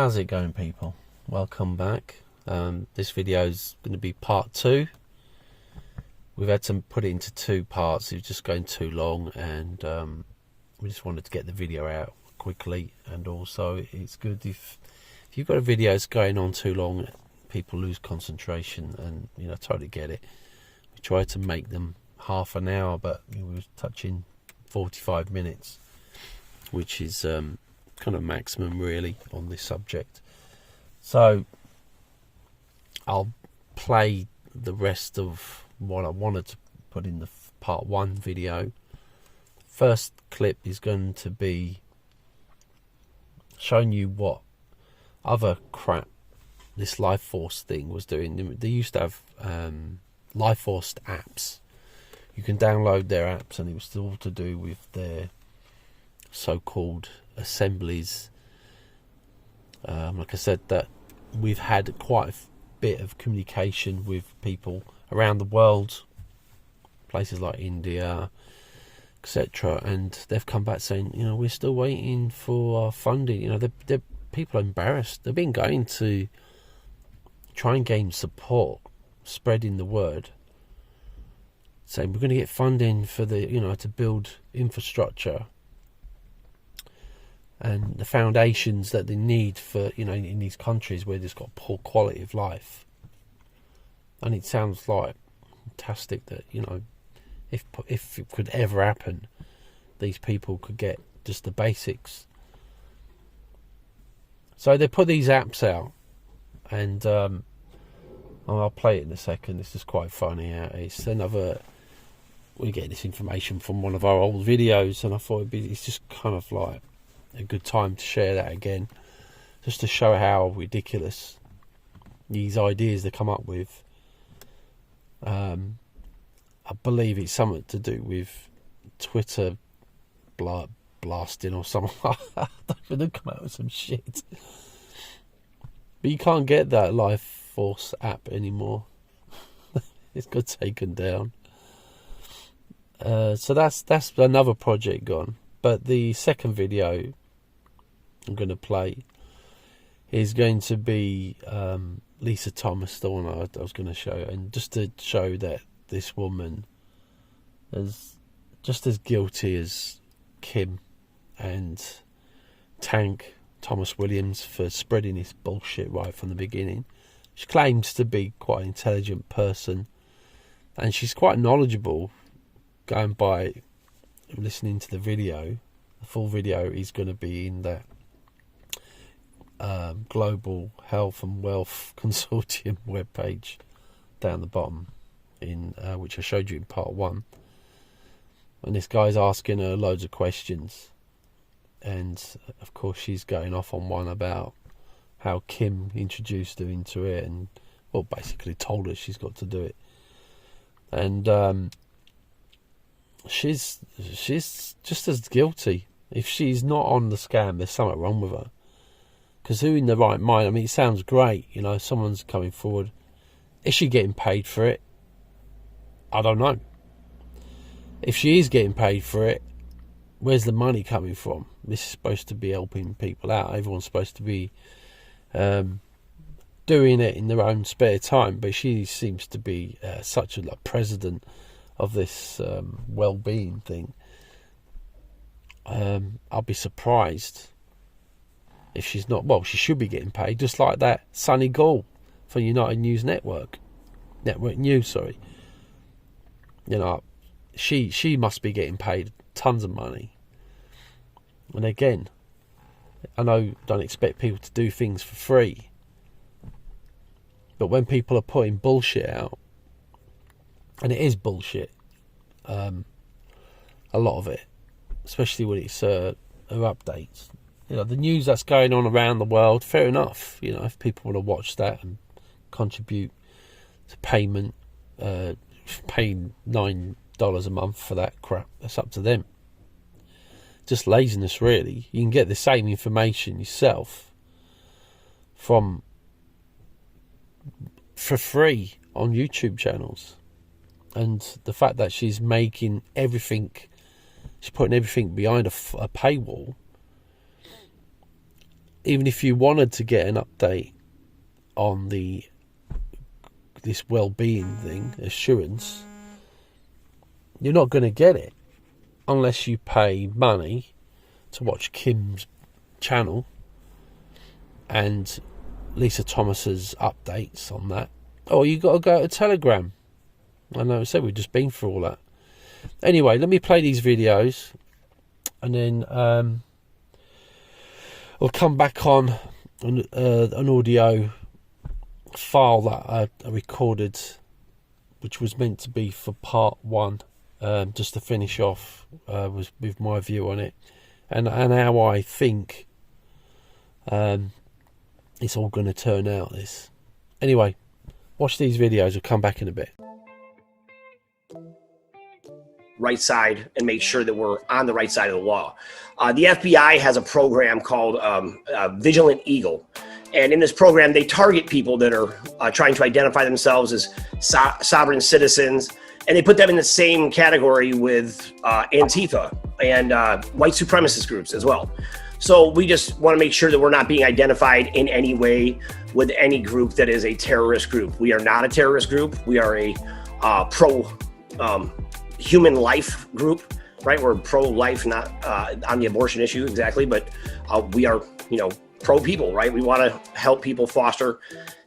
How's it going, people? Welcome back. This video is going to be part 2. We've had to put it into 2 parts. It was just going too long, and we just wanted to get the video out quickly. And also, it's good if you've got a video that's going on too long, people lose concentration, and I totally get it. We tried to make them half an hour, but we were touching 45 minutes, which is kind of maximum really on this subject. So I'll play the rest of what I wanted to put in the part 1 video. First clip is going to be showing you what other crap this LifeForce thing was doing. They used to have LifeForce apps. You can download their apps, and it was all to do with their so-called assemblies. Like I said, that we've had quite a bit of communication with people around the world, places like India, etc., and they've come back saying, we're still waiting for our funding. They're people are embarrassed. They've been going to try and gain support, spreading the word, saying we're going to get funding for the to build infrastructure and the foundations that they need for in these countries where there's got poor quality of life. And it sounds like fantastic that if it could ever happen, these people could get just the basics. So they put these apps out, and I'll play it in a second. This is quite funny. It's another. We get this information from one of our old videos, and I thought it's just kind of like a good time to share that again, just to show how ridiculous these ideas they come up with. I believe it's something to do with Twitter blasting or something like that. They've come out with some shit. But you can't get that LifeForce app anymore. It's got taken down. So that's another project gone. But the second video I'm going to play is going to be Lisa Thomas, the one I was going to show, and just to show that this woman is just as guilty as Kim and Tank Thomas Williams for spreading this bullshit right from the beginning. She claims to be quite an intelligent person, and she's quite knowledgeable, going by listening to the video. The full video is going to be in that Global Health and Wealth Consortium webpage down the bottom, in which I showed you in part 1. And this guy's asking her loads of questions, and of course she's going off on one about how Kim introduced her into it, and basically told her she's got to do it. And she's just as guilty. If she's not on the scam, there's something wrong with her. Because who in the right mind? I mean, it sounds great, someone's coming forward. Is she getting paid for it? I don't know. If she is getting paid for it, where's the money coming from? This is supposed to be helping people out. Everyone's supposed to be doing it in their own spare time. But she seems to be such a president of this well-being thing. I'll be surprised if she's not. Well, she should be getting paid, just like that Sunny Gall for United News Network News. Sorry, she must be getting paid tons of money. And again, I know, don't expect people to do things for free, but when people are putting bullshit out, and it is bullshit, a lot of it, especially when it's her updates. The news that's going on around the world, fair enough. If people want to watch that and contribute to payment, paying $9 a month for that crap, that's up to them. Just laziness, really. You can get the same information yourself for free on YouTube channels. And the fact that she's making everything, she's putting everything behind a paywall, even if you wanted to get an update on this well-being thing, assurance, you're not going to get it unless you pay money to watch Kim's channel and Lisa Thomas's updates on that. Or you got to go to Telegram. I know I said we've just been through all that. Anyway, let me play these videos, and then I'll come back on an audio file that I recorded, which was meant to be for part 1, just to finish off was with my view on it, and how I think it's all going to turn out. This anyway. Watch these videos. We'll come back in a bit. Right side and make sure that we're on the right side of the law. The FBI has a program called Vigilant Eagle. And in this program, they target people that are trying to identify themselves as sovereign citizens. And they put them in the same category with Antifa and white supremacist groups as well. So we just want to make sure that we're not being identified in any way with any group that is a terrorist group. We are not a terrorist group. We are a pro-human life group, right? We're pro-life, not on the abortion issue exactly, but we are, pro-people, right? We want to help people foster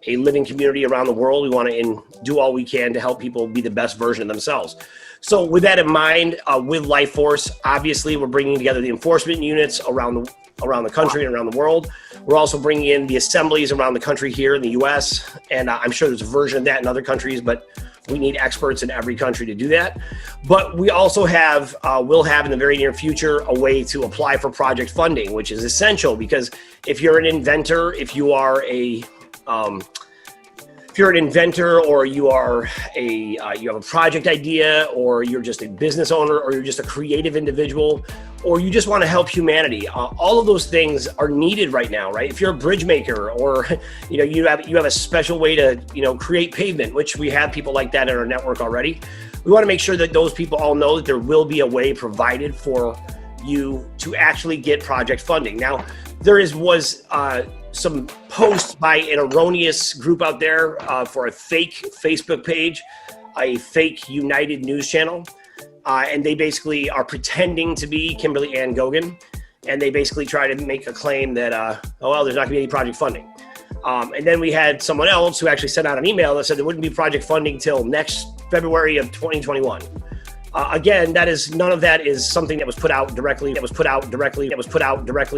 a living community around the world. We want to do all we can to help people be the best version of themselves. So with that in mind, with LifeForce, obviously we're bringing together the enforcement units around the country and around the world. We're also bringing in the assemblies around the country here in the US. And I'm sure there's a version of that in other countries, but we need experts in every country to do that. But we also will have in the very near future a way to apply for project funding, which is essential because if you're an inventor, if you are a or you are you have a project idea, or you're just a business owner, or you're just a creative individual, or you just want to help humanity, all of those things are needed right now, right? If you're a bridge maker, or you have a special way to create pavement, which we have people like that in our network already. We want to make sure that those people all know that there will be a way provided for you to actually get project funding. Now, there was some posts by an erroneous group out there for a fake Facebook page, a fake United News channel. And they basically are pretending to be Kimberly and Goguen. And they basically try to make a claim that, there's not gonna be any project funding. And then we had someone else who actually sent out an email that said there wouldn't be project funding till next February of 2021. Again, none of that is something that was put out directly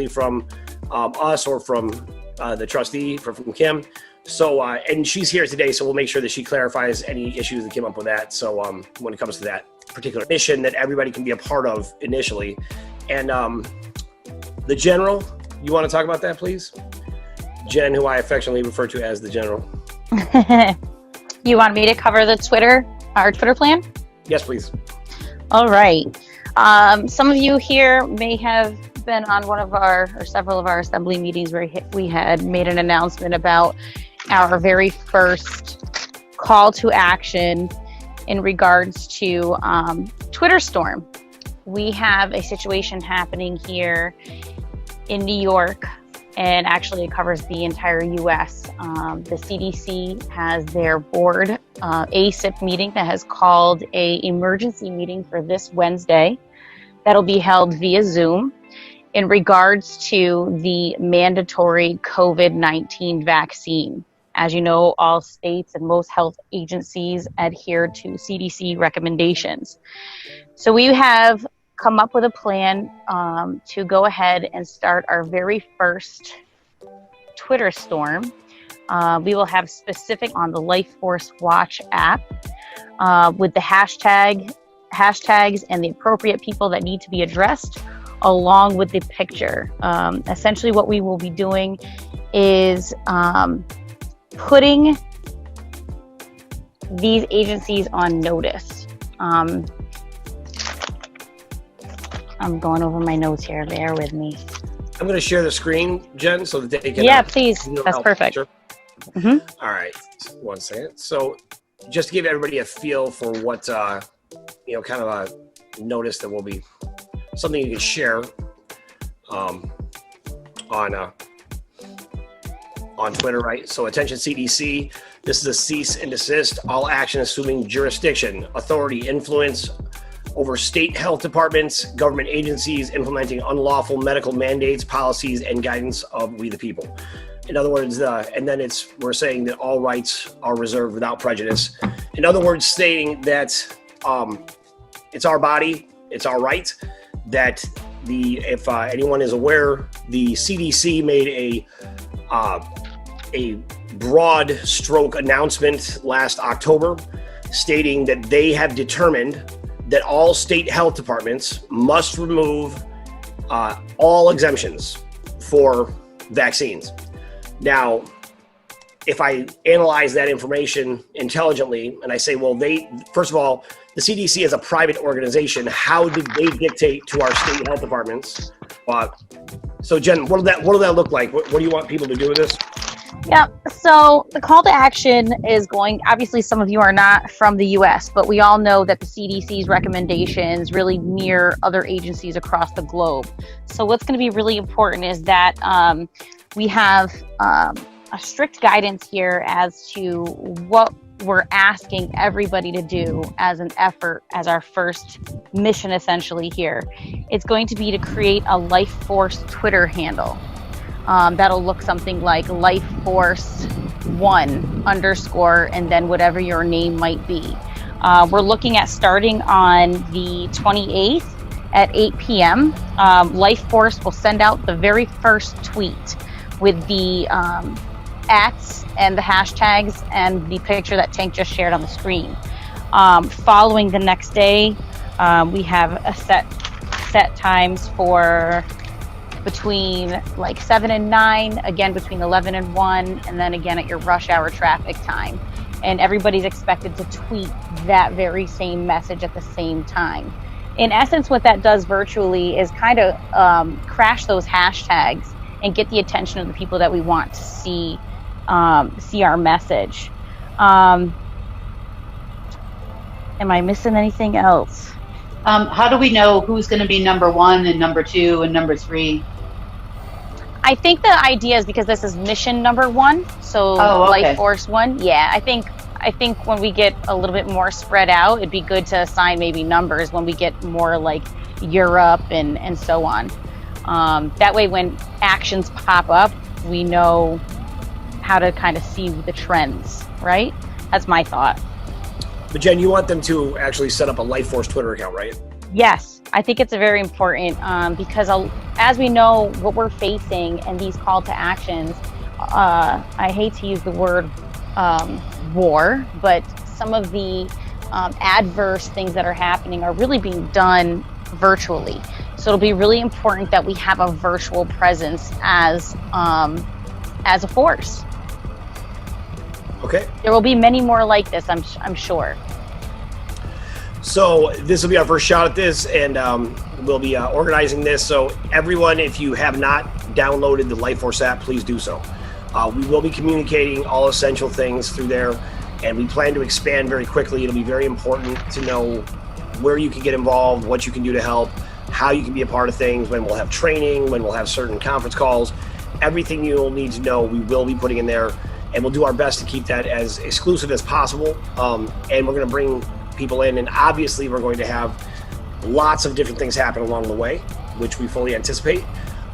from us or from the trustee from Kim. So, and she's here today, so we'll make sure that she clarifies any issues that came up with that. So when it comes to that particular mission that everybody can be a part of initially. And the general, you want to talk about that, please? Jen, who I affectionately refer to as the general. You want me to cover our Twitter plan? Yes, please. All right. Some of you here may have been on several of our assembly meetings where we had made an announcement about our very first call to action in regards to Twitter Storm. We have a situation happening here in New York, and actually it covers the entire US. The CDC has their board ACIP meeting that has called an emergency meeting for this Wednesday that'll be held via Zoom in regards to the mandatory COVID-19 vaccine. As you know, all states and most health agencies adhere to CDC recommendations. So we have come up with a plan to go ahead and start our very first Twitter storm. We will have specific on the LifeForce Watch app with the hashtags and the appropriate people that need to be addressed, along with the picture. Essentially what we will be doing is putting these agencies on notice. I'm going over my notes here, bear with me. I'm going to share the screen, Jen, so that they can... Yeah, please, that's perfect. Mm-hmm. All right, 1 second. So just to give everybody a feel for what, kind of a notice that will be something you can share on on Twitter, right? So attention CDC, this is a cease and desist, all action assuming jurisdiction, authority, influence over state health departments, government agencies implementing unlawful medical mandates, policies, and guidance of we the people. In other words, and then we're saying that all rights are reserved without prejudice. In other words, stating that it's our body, it's our right, that if anyone is aware, the CDC made a broad stroke announcement last October stating that they have determined that all state health departments must remove all exemptions for vaccines. Now, if I analyze that information intelligently and I say, well, first of all, the CDC is a private organization. How did they dictate to our state health departments? So Jen, what will that look like? What do you want people to do with this? Yeah, so the call to action is going, obviously some of you are not from the US, but we all know that the CDC's recommendations really mirror other agencies across the globe. So what's going to be really important is that we have a strict guidance here as to what we're asking everybody to do as an effort, as our first mission essentially here. It's going to be to create a LifeForce Twitter handle. That'll look something like LifeForce1_ and then whatever your name might be. We're looking at starting on the 28th at 8 p.m. LifeForce will send out the very first tweet with the @ and the hashtags and the picture that Tank just shared on the screen. Following the next day, we have a set times for between like 7 and 9, again between 11 and 1, and then again at your rush hour traffic time. And everybody's expected to tweet that very same message at the same time. In essence, what that does virtually is kind of crash those hashtags and get the attention of the people that we want to see our message. Am I missing anything else? How do we know who's going to be number 1 and number 2 and number 3? I think the idea is because this is mission number 1, so okay. LifeForce 1. Yeah, I think when we get a little bit more spread out, it'd be good to assign maybe numbers when we get more like Europe and so on. That way, when actions pop up, we know how to kind of see the trends, right? That's my thought. But Jen, you want them to actually set up a LifeForce Twitter account, right? Yes, I think it's very important because as we know what we're facing and these call to actions, I hate to use the word war, but some of the adverse things that are happening are really being done virtually. So it'll be really important that we have a virtual presence as a force. Okay. There will be many more like this, I'm sure. So this will be our first shot at this, and we'll be organizing this. So everyone, if you have not downloaded the LifeForce app, please do so. We will be communicating all essential things through there, and we plan to expand very quickly. It'll be very important to know where you can get involved, what you can do to help, how you can be a part of things, when we'll have training, when we'll have certain conference calls. Everything you'll need to know, we will be putting in there, and we'll do our best to keep that as exclusive as possible. And we're going to bring people in, and obviously we're going to have lots of different things happen along the way, which we fully anticipate.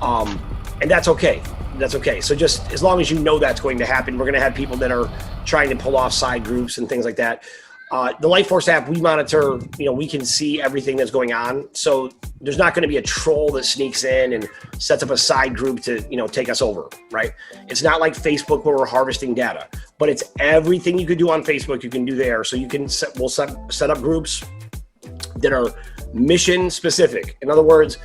And that's okay. That's okay. So just as long as you know that's going to happen, we're going to have people that are trying to pull off side groups and things like that. The LifeForce app, we monitor, we can see everything that's going on. So there's not going to be a troll that sneaks in and sets up a side group to, take us over, right? It's not like Facebook where we're harvesting data, but it's everything you could do on Facebook, you can do there. So we'll set up groups that are mission specific. In other words,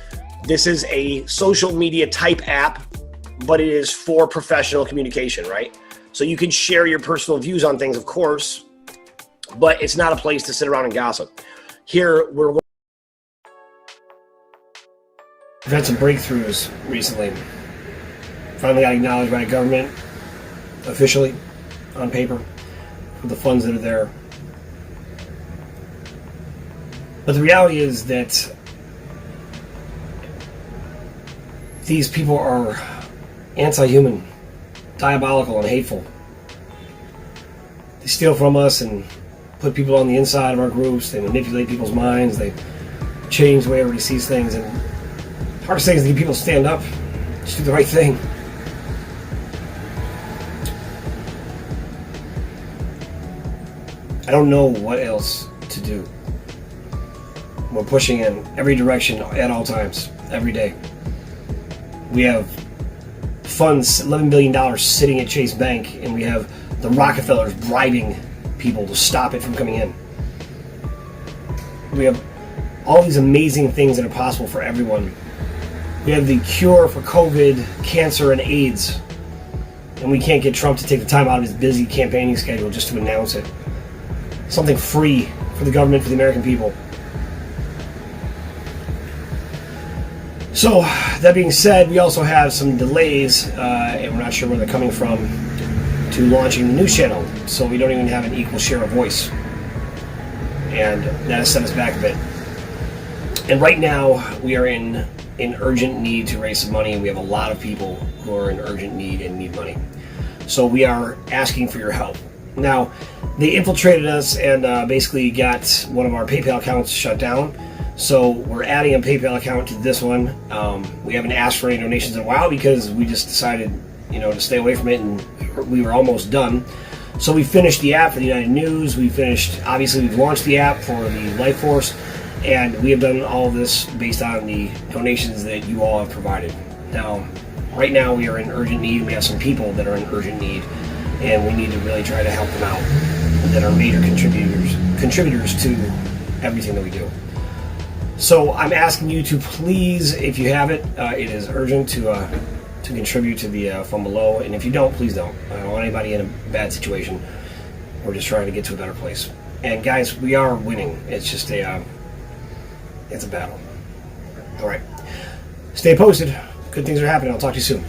this is a social media type app, but it is for professional communication, right? So you can share your personal views on things, of course, but it's not a place to sit around and gossip. Here, we've had some breakthroughs recently. Finally got acknowledged by the government, officially, on paper, for the funds that are there. But the reality is that these people are anti-human. diabolical and hateful. They steal from us and put people on the inside of our groups. They manipulate people's minds. They change the way everybody sees things. And the hardest thing is to get people to stand up, just do the right thing. I don't know what else to do. We're pushing in every direction at all times, every day. We have funds, $11 billion sitting at Chase Bank, and we have the Rockefellers bribing people to stop it from coming in. We have all these amazing things that are possible for everyone. We have the cure for COVID, cancer, and AIDS, and we can't get Trump to take the time out of his busy campaigning schedule just to announce it. Something free for the government, for the American people. So, that being said, we also have some delays, and we're not sure where they're coming from, to launching the news channel. So we don't even have an equal share of voice. And that has set us back a bit. And right now, we are in urgent need to raise some money, and we have a lot of people who are in urgent need and need money. So we are asking for your help. Now, they infiltrated us and basically got one of our PayPal accounts shut down. So we're adding a PayPal account to this one. We haven't asked for any donations in a while because we just decided, to stay away from it, and we were almost done. So we finished the app for the United News. We've launched the app for the LifeForce, and we have done all of this based on the donations that you all have provided. Now, right now we are in urgent need. We have some people that are in urgent need, and we need to really try to help them out that are major contributors to everything that we do. So I'm asking you to please, if you have it, it is urgent to contribute to the fund below. And if you don't, please don't. I don't want anybody in a bad situation. We're just trying to get to a better place. And guys, we are winning. It's just it's a battle. All right. Stay posted. Good things are happening. I'll talk to you soon.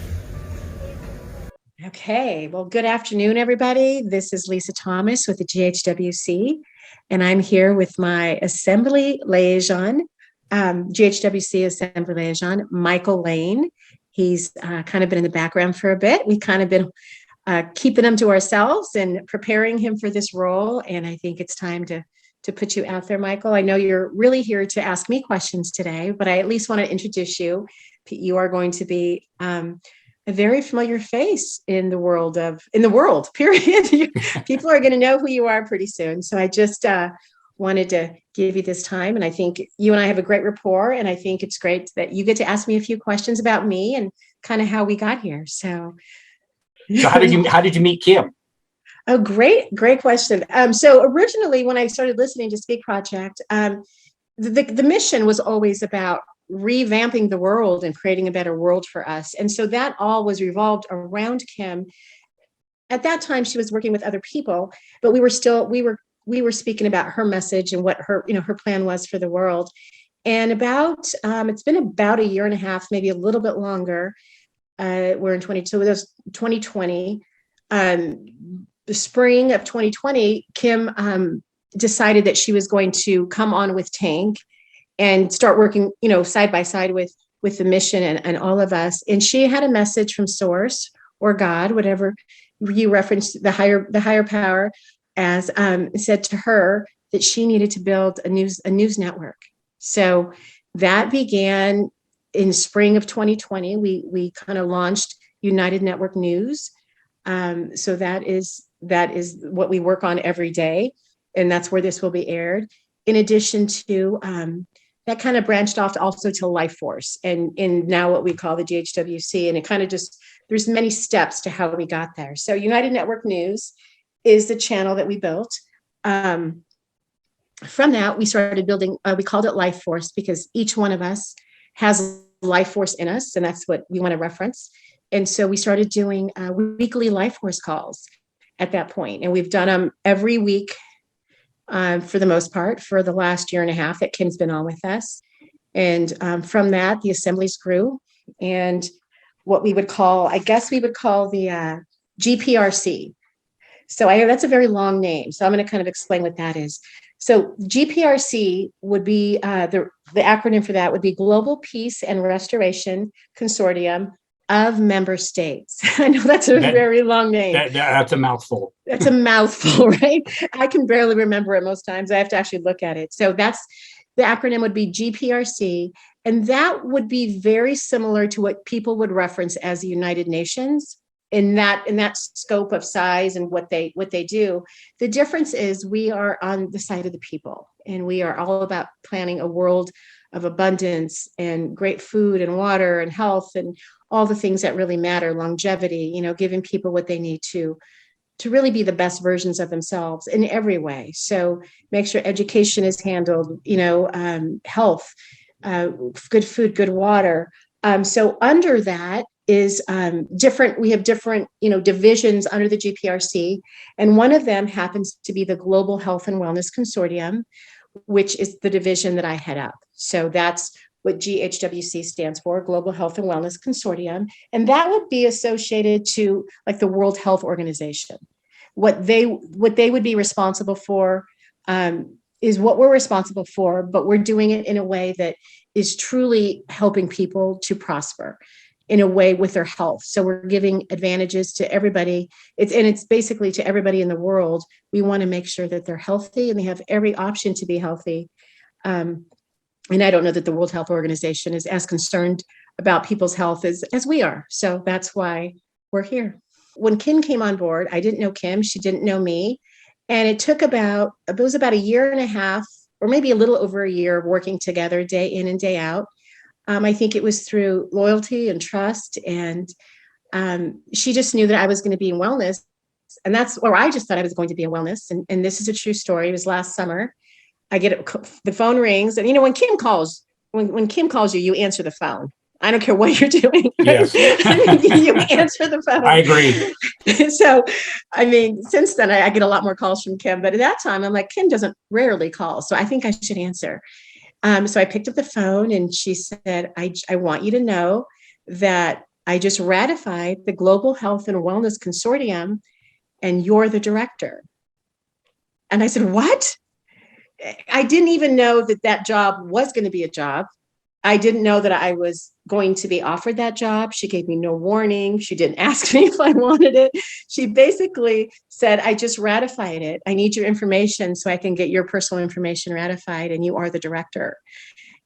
Okay, well, good afternoon, everybody. This is Lisa Thomas with the GHWC, and I'm here with my Assembly Liaison, GHWC Assembly Liaison, Michael Lane. He's kind of been in the background for a bit. We've kind of been keeping him to ourselves and preparing him for this role, and I think it's time to put you out there, Michael. I know you're really here to ask me questions today, but I at least want to introduce you. You are going to be a very familiar face in the world, period. People are going to know who you are pretty soon. So I just wanted to give you this time. And I think you and I have a great rapport. And I think it's great that you get to ask me a few questions about me and kind of how we got here. So how did you meet Kim? Oh, great question. So originally when I started listening to Speak Project, the mission was always about revamping the world and creating a better world for us. And so that all was revolved around Kim. At that time, she was working with other people, but we were speaking about her message and what her plan was for the world. And it's been about a year and a half, maybe a little bit longer. We're in 2020. The spring of 2020, Kim decided that she was going to come on with Tank and start working, side by side with the mission and all of us. And she had a message from Source or God, whatever you referenced, the higher power, as said to her that she needed to build a news network. So that began in spring of 2020. We kind of launched United Network News. So that is what we work on every day, and that's where this will be aired. In addition to that, kind of branched off also to LifeForce and in now what we call the GHWC, and it kind of there's many steps to how we got there. So United Network News is the channel that we built. From that, we started building. We called it LifeForce because each one of us has LifeForce in us, and that's what we want to reference. And so we started doing weekly LifeForce calls at that point, and we've done them every week. For the most part, for the last year and a half that Kim's been on with us. And from that, the assemblies grew. And what we would call the GPRC. So that's a very long name. So I'm going to kind of explain what that is. So GPRC would be, the acronym for that would be Global Peace and Restoration Consortium of member states. I know that's a very long name. That's a mouthful. That's a mouthful, right? I can barely remember it most times. I have to actually look at it. So that's the acronym would be GPRC. And that would be very similar to what people would reference as the United Nations in that scope of size and what they do. The difference is we are on the side of the people, and we are all about planning a world of abundance and great food and water and health and all the things that really matter, longevity, giving people what they need to really be the best versions of themselves in every way. So make sure education is handled, health, good food, good water. So under that is different. We have different, divisions under the GPRC. And one of them happens to be the Global Health and Wellness Consortium, which is the division that I head up. So that's what GHWC stands for, Global Health and Wellness Consortium. And that would be associated to like the World Health Organization. What they would be responsible for is what we're responsible for, but we're doing it in a way that is truly helping people to prosper in a way with their health. So we're giving advantages to everybody. It's basically to everybody in the world. We want to make sure that they're healthy and they have every option to be healthy. And I don't know that the World Health Organization is as concerned about people's health as we are. So that's why we're here. When Kim came on board, I didn't know Kim. She didn't know me. And it was about a year and a half, or maybe a little over a year of working together day in and day out. I think it was through loyalty and trust. And she just knew that I was going to be in wellness. And I just thought I was going to be in wellness. And this is a true story. It was last summer. The phone rings. And, when Kim calls, when Kim calls you, you answer the phone. I don't care what you're doing. Yes. You answer the phone. I agree. So, since then, I get a lot more calls from Kim. But at that time, I'm like, Kim doesn't rarely call. So I think I should answer. So I picked up the phone and she said, I want you to know that I just ratified the Global Health and Wellness Consortium and you're the director. And I said, what? I didn't even know that job was going to be a job. I didn't know that I was going to be offered that job. She gave me no warning. She didn't ask me if I wanted it. She basically said, I just ratified it. I need your information so I can get your personal information ratified, and you are the director.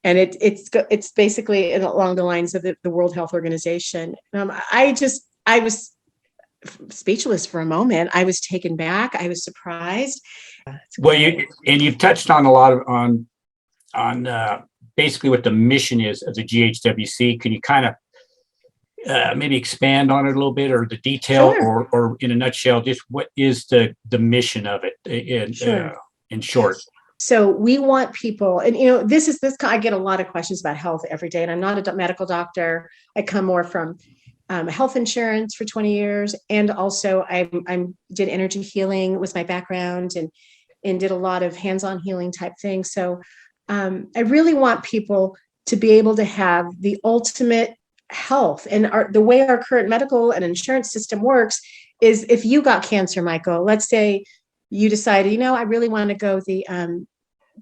And it's basically along the lines of the World Health Organization. I was speechless for a moment. I was taken back. I was surprised. Well, you've touched on a lot of on basically what the mission is of the GHWC. Can you kind of maybe expand on it a little bit, or the detail, Sure. or in a nutshell, just what is the mission of it in short? So we want people, and I get a lot of questions about health every day, and I'm not a medical doctor. I come more from health insurance for 20 years, and also I did energy healing was my background, and did a lot of hands-on healing type things. So I really want people to be able to have the ultimate health. And the way our current medical and insurance system works is, if you got cancer, Michael, let's say you decided, I really want to go the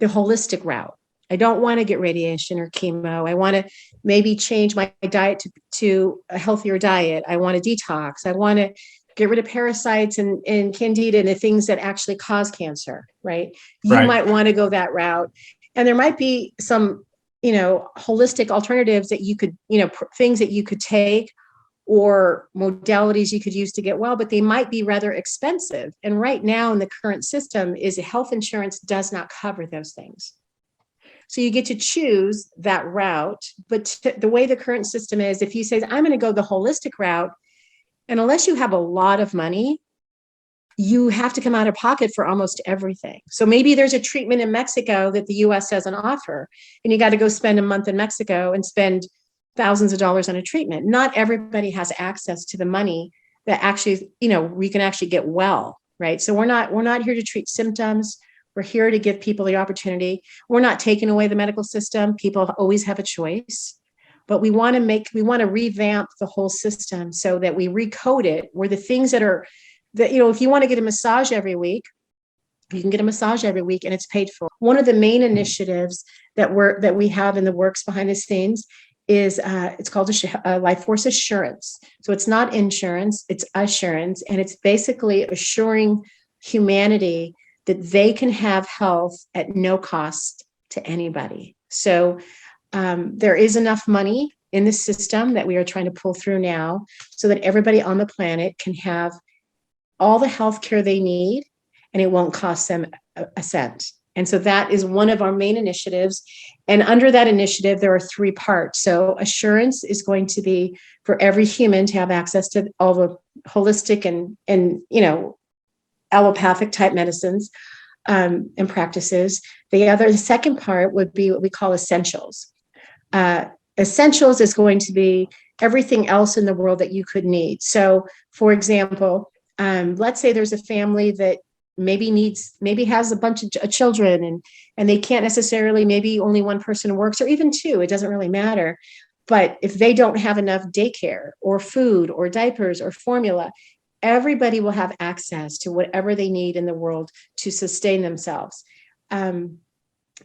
holistic route. I don't want to get radiation or chemo. I want to maybe change my diet to a healthier diet. I want to detox. I want to get rid of parasites and candida and the things that actually cause cancer, right? You might want to go that route. And there might be some, holistic alternatives that you could, things that you could take or modalities you could use to get well, but they might be rather expensive. And right now in the current system is health insurance does not cover those things. So you get to choose that route. But the way the current system is, if you say, I'm going to go the holistic route, and unless you have a lot of money, you have to come out of pocket for almost everything. So maybe there's a treatment in Mexico that the US doesn't offer, and you got to go spend a month in Mexico and spend thousands of dollars on a treatment. Not everybody has access to the money that actually, we can actually get well, right? So we're not here to treat symptoms. We're here to give people the opportunity. We're not taking away the medical system. People always have a choice. But we want to revamp the whole system so that we recode it where the things that if you want to get a massage every week, you can get a massage every week and it's paid for. One of the main initiatives that we have in the works behind the scenes is it's called LifeForce Assurance. So it's not insurance, it's assurance, and it's basically assuring humanity that they can have health at no cost to anybody. So there is enough money in the system that we are trying to pull through now so that everybody on the planet can have all the health care they need, and it won't cost them a cent. And so that is one of our main initiatives. And under that initiative, there are 3 parts. So assurance is going to be for every human to have access to all the holistic and allopathic type medicines and practices. The second part would be what we call essentials. Essentials is going to be everything else in the world that you could need. So, for example, let's say there's a family that maybe has a bunch of children and they can't necessarily, maybe only one person works, or even 2, it doesn't really matter. But if they don't have enough daycare or food or diapers or formula, everybody will have access to whatever they need in the world to sustain themselves.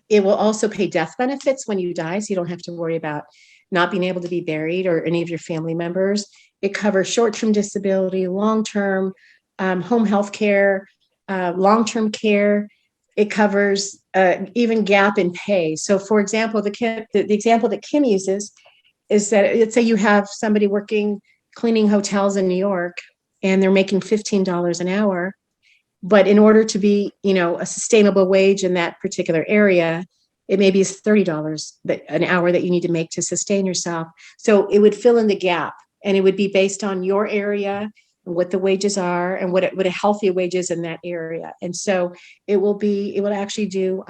It will also pay death benefits when you die, so you don't have to worry about not being able to be buried or any of your family members. It covers short-term disability, long-term home health care, long-term care. It covers even gap in pay. So, for example, the example that Kim uses is that, let's say you have somebody working cleaning hotels in New York, and they're making $15 an hour. But in order to be, a sustainable wage in that particular area, it maybe is $30 an hour that you need to make to sustain yourself. So it would fill in the gap, and it would be based on your area and what the wages are and what a healthy wage is in that area. And so it will actually do,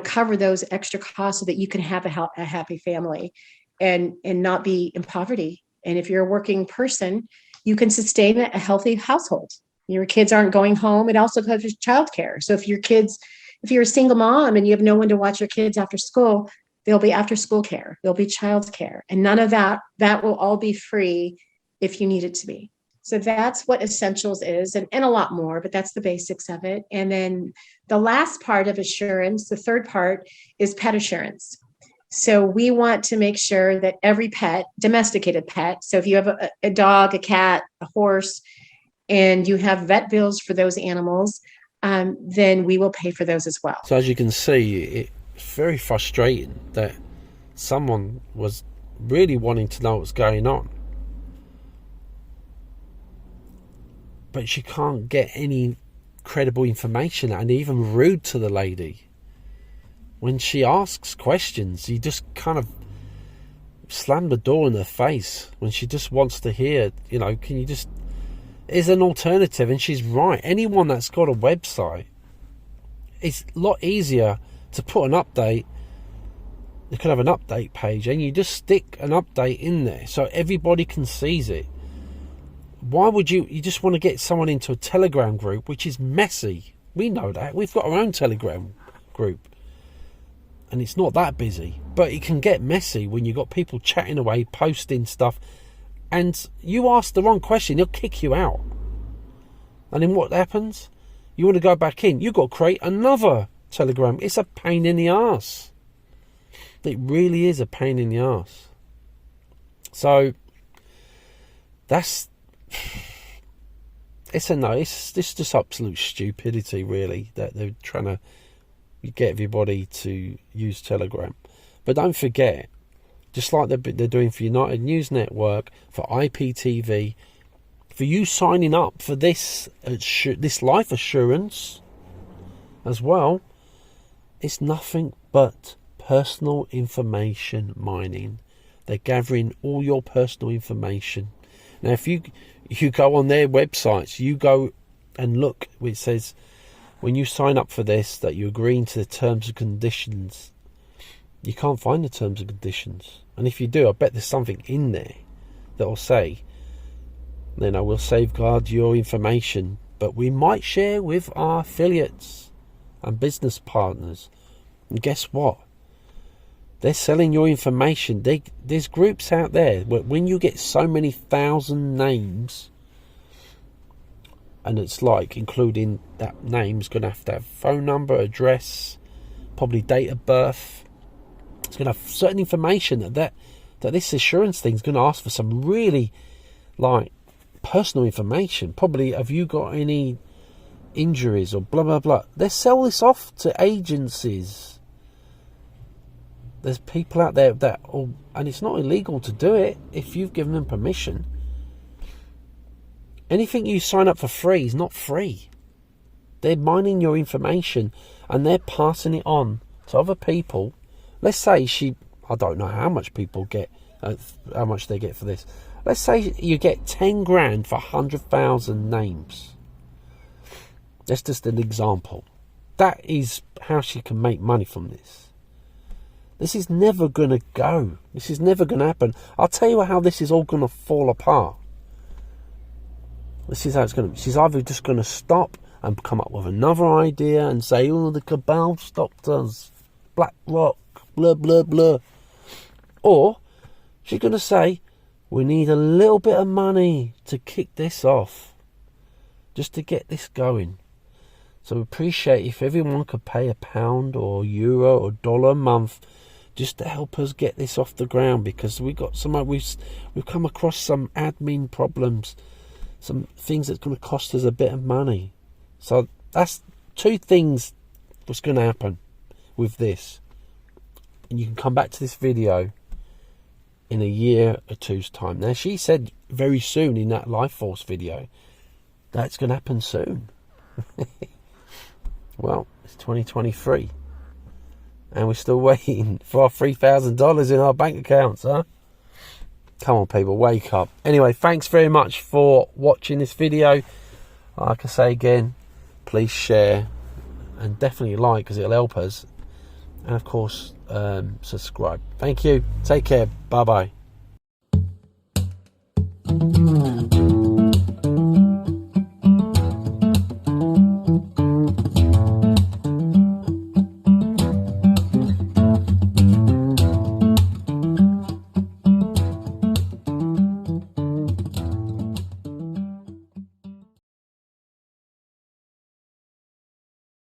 cover those extra costs so that you can have a happy family and not be in poverty. And if you're a working person, you can sustain a healthy household. Your kids aren't going home. It also covers childcare. So if you're a single mom and you have no one to watch your kids after school, there'll be after school care, there'll be child care, and none of that will all be free if you need it to be. So that's what essentials is, and a lot more, but that's the basics of it. And then the last part of assurance, the third part, is pet assurance. So we want to make sure that every pet, domesticated pet, so if you have a dog, a cat, a horse, and you have vet bills for those animals, then we will pay for those as well. So as you can see, it's very frustrating that someone was really wanting to know what's going on, but she can't get any credible information, and even rude to the lady. When she asks questions, you just kind of slam the door in her face when she just wants to hear, can you just... is an alternative. And she's right. Anyone that's got a website, it's a lot easier to put an update. You could have an update page and you just stick an update in there so everybody can seize it. Why would you just want to get someone into a Telegram group, which is messy? We know that. We've got our own Telegram group and it's not that busy, but it can get messy when you've got people chatting away, posting stuff, and you ask the wrong question, he'll kick you out. And then what happens? You want to go back in, you've got to create another Telegram. It's a pain in the arse. It really is a pain in the arse. So it's just absolute stupidity, really, that they're trying to get everybody to use Telegram. But don't forget, just like they're doing for United News Network, for IPTV, for you signing up for this life assurance as well, it's nothing but personal information mining. They're gathering all your personal information. Now, if you go on their websites, you go and look, it says when you sign up for this that you're agreeing to the terms and conditions. You can't find the terms and conditions. And if you do, I bet there's something in there that will say, we'll safeguard your information, but we might share with our affiliates and business partners. And guess what? They're selling your information. There's groups out there where when you get so many thousand names, and it's like including that name's going to have phone number, address, probably date of birth. It's going to have certain information that that this assurance thing's going to ask for some really, like, personal information. Probably, have you got any injuries or blah, blah, blah. They sell this off to agencies. There's people out there that, and it's not illegal to do it if you've given them permission. Anything you sign up for free is not free. They're mining your information and they're passing it on to other people. Let's say I don't know how much people get, how much they get for this. Let's say you get 10 grand for 100,000 names. That's just an example. That is how she can make money from this. This is never going to go. This is never going to happen. I'll tell you how this is all going to fall apart. This is how it's going to be. She's either just going to stop and come up with another idea and say, oh, the cabal stopped us, BlackRock, blah, blah, blah. Or she's going to say, we need a little bit of money to kick this off, just to get this going. So we appreciate if everyone could pay £1 or euro or dollar a month just to help us get this off the ground, because we've come across some admin problems, some things that's going to cost us a bit of money. So that's two things that's going to happen with this. And you can come back to this video in a year or two's time. Now, she said very soon in that LifeForce video that's going to happen soon. Well, it's 2023 and we're still waiting for our $3,000 in our bank accounts, huh? Come on, people, wake up. Anyway, thanks very much for watching this video. Like I say again, please share and definitely like, because it'll help us. And of course, subscribe. Thank you. Take care. Bye-bye.